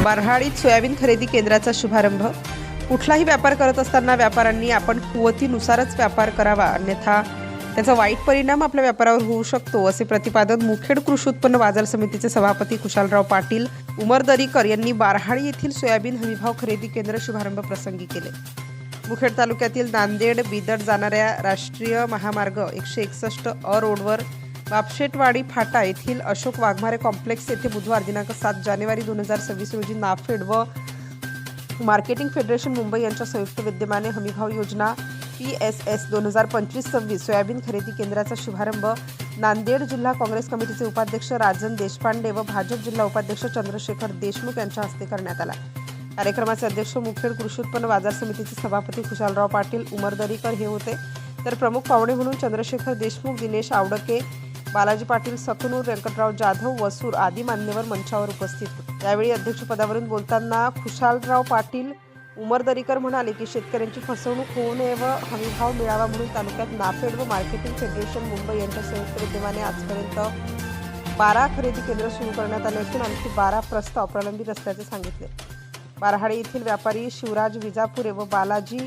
बारहाडीत soybean खरेदी केंद्राचा शुभारंभ। कुठलाही व्यापार करत असताना व्यापाऱ्यांनी आपण कुवतीनुसारच व्यापार करावा, अन्यथा त्याचा वाईट परिणाम आपल्या व्यापारावर होऊ शकतो, असे प्रतिपादन मुखेड कृषी उत्पन्न बाजार समितीचे सभापती खुशालराव पाटील उमरदरीकर यांनी बारहाडी येथील सोयाबीन हमीभाव खरेदी केंद्र शुभारंभ प्रसंगी केले। मुखेड तालुक्यातील नांदेड बीदर जाणाऱ्या राष्ट्रीय महामार्ग 161 अ रोडवर बापशेटवाडी फाटा येथील अशोक वाघमारे कॉम्प्लेक्स येथे बुधवार दिनांक 7 जानेवारी 2026 रोजी नाफेड व मार्केटिंग फेडरेशन मुंबई यांच्या संयुक्त विद्यमाने हमीभाव योजना PSS 2025-26 सोयाबीन खरेदी केंद्राचा शुभारंभ नांदेड जिल्हा काँग्रेस कमिटीचे उपाध्यक्ष राजन देशपांडे व भाजप जिल्हा उपाध्यक्ष चंद्रशेखर देशमुख यांच्या हस्ते करण्यात आला। कार्यक्रमाचे अध्यक्ष मुखेड कृषी उत्पन्न बाजार समितीचे सभापती खुशालराव पाटील उमरदरीकर हे होते, तर प्रमुख पाहुणे म्हणून चंद्रशेखर देशमुख, दिनेश आवडके, बालाजी पाटील, सकनूर, व्यंकटराव जाधव, वसूर आदी मान्यवर मंचावर उपस्थित होते। यावेळी अध्यक्षपदावरून बोलताना खुशालराव पाटील उमरदरीकर म्हणाले की शेतकऱ्यांची फसवणूक होऊ नये व हमीभाव मिळावा म्हणून तालुक्यात नाफेड व मार्केटिंग फेडरेशन मुंबई यांच्या संयुक्त विद्यमाने आजपर्यंत 12 खरेदी केंद्र सुरू करण्यात आले असून आणखी 12 प्रस्ताव प्रलंबित असल्याचे सांगितले। बारहाडी येथील व्यापारी शिवराज विजापुरे व बालाजी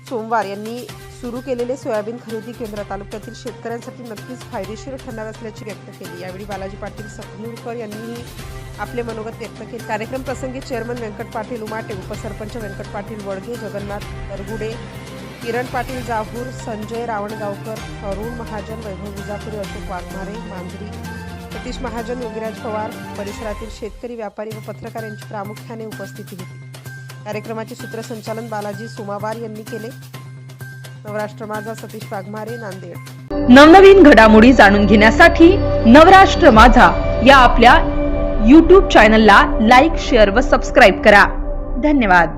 सोमवार यांनी सुरू केलेले सोयाबीन खरेदी केंद्र तालुक्यातील शेतकऱ्यांसाठी नक्कीच फायदेशीर ठरणार असल्याची व्यक्त केली। यावेळी बालाजी पाटील सकनूरकर यांनीही आपले मनोगत व्यक्त केले। कार्यक्रम प्रसंगी चेअरमन व्यंकट पाटील उमाटे, उपसरपंच व्यंकट पाटील वडगे, जगन्नाथ तरगुडे, किरण पाटील जाहूर, संजय रावणगावकर, अरुण महाजन, वैभव विजापुरे, अशोक वाघमारे, मांजरी, सतीश महाजन, योगीराज पवार, परिसरातील शेतकरी, व्यापारी व पत्रकार यांची प्रामुख्याने उपस्थिती होती। कार्यक्रमाचे सूत्रसंचालन बालाजी सोमावार यांनी केले। नवराष्ट्र माझा, सतीश वाघमारे, नांदेड। नवनवीन घडामोडी जाणून घेण्यासाठी नवराष्ट्र माझा या आपल्या YouTube चॅनलला लाईक, शेअर व सबस्क्राईब करा। धन्यवाद।